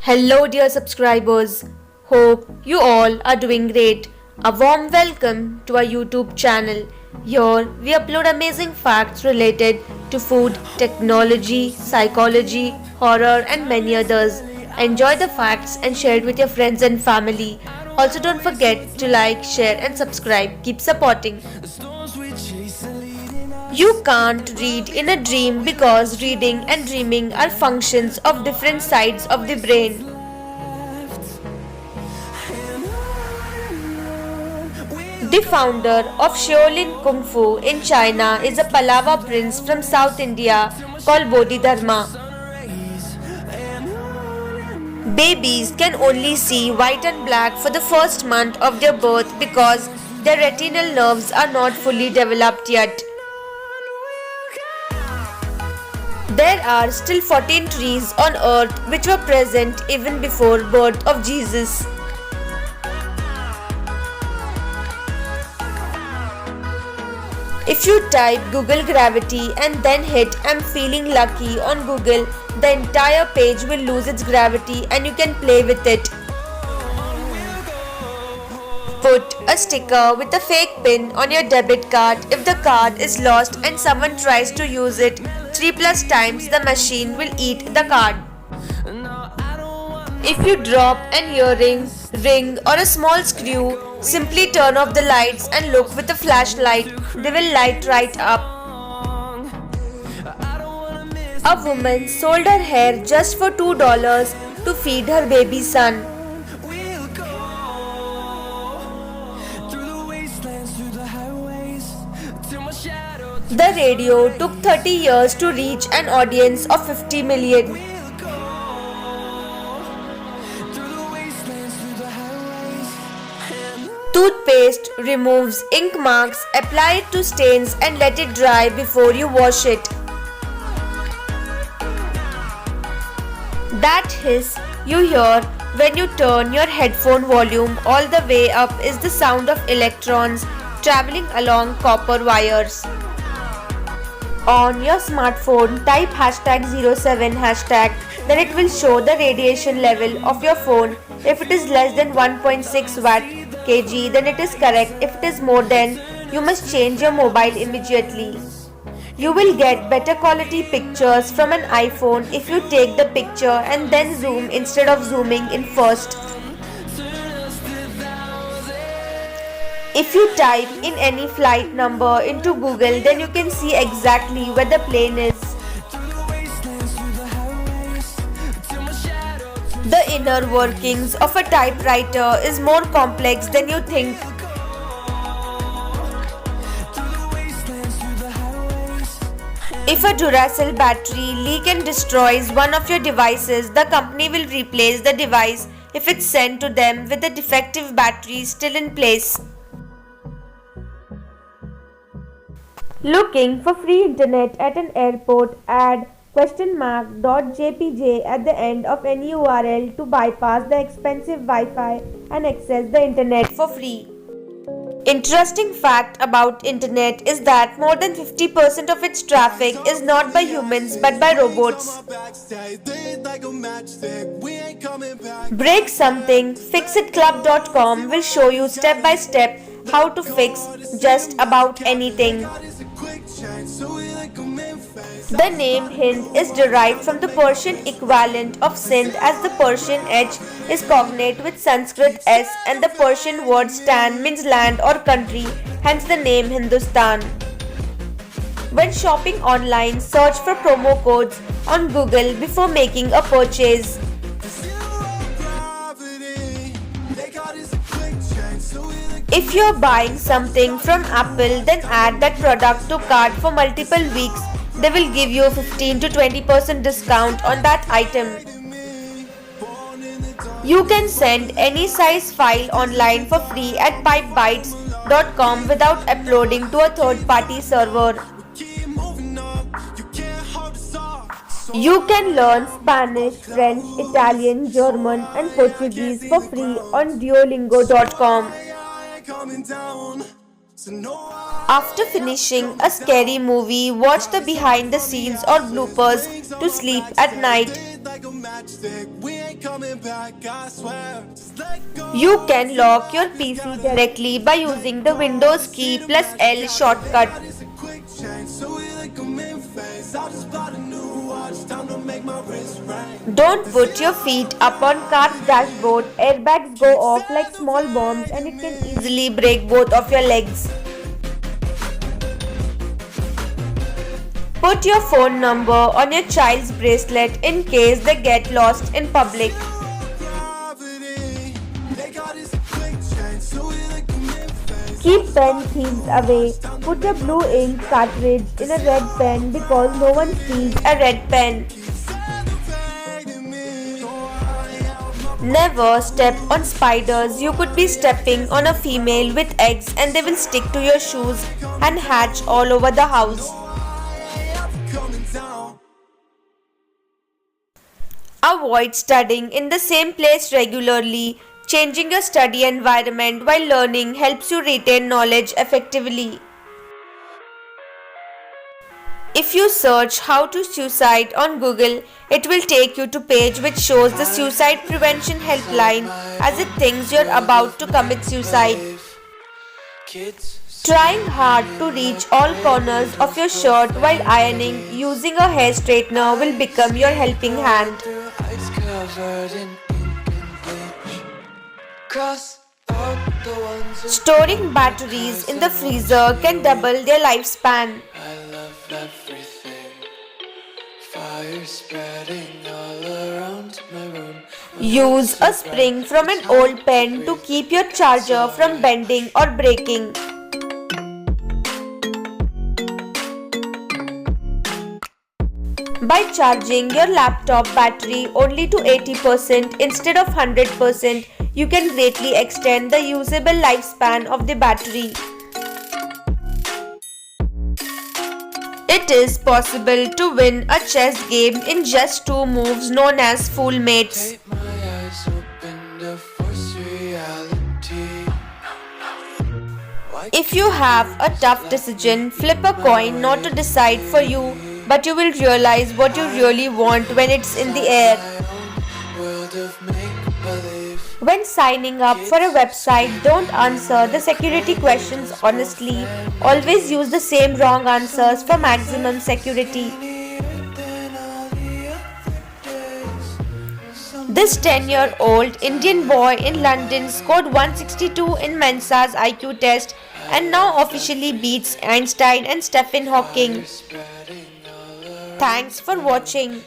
Hello, dear subscribers. Hope you all are doing great. A warm welcome to our YouTube channel. Here we upload amazing facts related to food, technology, psychology, horror, and many others. Enjoy the facts and share it with your friends and family. Also, don't forget to like, share, and subscribe. Keep supporting. You can't read in a dream because reading and dreaming are functions of different sides of the brain. The founder of Shaolin Kung Fu in China is a Pallava prince from South India called Bodhidharma. Babies can only see white and black for the first month of their birth because their retinal nerves are not fully developed yet. There are still 14 trees on earth which were present even before birth of Jesus. If you type Google gravity and then hit I'm feeling lucky on Google, the entire page will lose its gravity and you can play with it. Put a sticker with a fake pin on your debit card. If the card is lost and someone tries to use it 3+ times, the machine will eat the card. If you drop an earring, ring or a small screw, simply turn off the lights and look with a flashlight. They will light right up. A woman sold her hair just for $2 to feed her baby son. The radio took 30 years to reach an audience of 50 million. Toothpaste removes ink marks, apply it to stains and let it dry before you wash it. That hiss you hear when you turn your headphone volume all the way up is the sound of electrons traveling along copper wires. On your smartphone, type #07#, then it will show the radiation level of your phone. If it is less than 1.6 watt kg, then it is correct. If it is more, then you must change your mobile immediately. You will get better quality pictures from an iPhone if you take the picture and then zoom instead of zooming in first. If you type in any flight number into Google, then you can see exactly where the plane is. The inner workings of a typewriter is more complex than you think. If a Duracell battery leaks and destroys one of your devices, the company will replace the device if it's sent to them with the defective battery still in place. Looking for free internet at an airport, add $.jpj at the end of any URL to bypass the expensive Wi-Fi and access the internet for free. Interesting fact about internet is that more than 50% of its traffic is not by humans but by robots. Break something, fixitclub.com will show you step by step how to fix just about anything. The name Hind is derived from the Persian equivalent of Sindh, as the Persian H is cognate with Sanskrit S and the Persian word stan means land or country, hence the name Hindustan. When shopping online, search for promo codes on Google before making a purchase. If you're buying something from Apple, then add that product to cart for multiple weeks. They will give you a 15 to 20% discount on that item. You can send any size file online for free at pipebytes.com without uploading to a third-party server. You can learn Spanish, French, Italian, German and Portuguese for free on duolingo.com. After finishing a scary movie, watch the behind the scenes or bloopers to sleep at night. You can lock your PC directly by using the Windows key plus L shortcut. Don't put your feet up on car's dashboard. Airbags go off like small bombs and it can easily break both of your legs. Put your phone number on your child's bracelet in case they get lost in public. Keep pen thieves away. Put a blue ink cartridge in a red pen because no one steals a red pen. Never step on spiders. You could be stepping on a female with eggs and they will stick to your shoes and hatch all over the house. Avoid studying in the same place regularly. Changing your study environment while learning helps you retain knowledge effectively. If you search how to suicide on Google, it will take you to page which shows the suicide prevention helpline as it thinks you're about to commit suicide. Trying hard to reach all corners of your shirt while ironing using a hair straightener will become your helping hand. Storing batteries in the freezer can double their lifespan. Use a spring from an old pen to keep your charger from bending or breaking. By charging your laptop battery only to 80% instead of 100%, you can greatly extend the usable lifespan of the battery. It is possible to win a chess game in just 2 moves known as fool mates. If you have a tough decision, flip a coin not to decide for you, but you will realize what you really want when it's in the air. When signing up for a website, don't answer the security questions honestly. Always use the same wrong answers for maximum security. This 10-year-old Indian boy in London scored 162 in Mensa's IQ test and now officially beats Einstein and Stephen Hawking. Thanks for watching.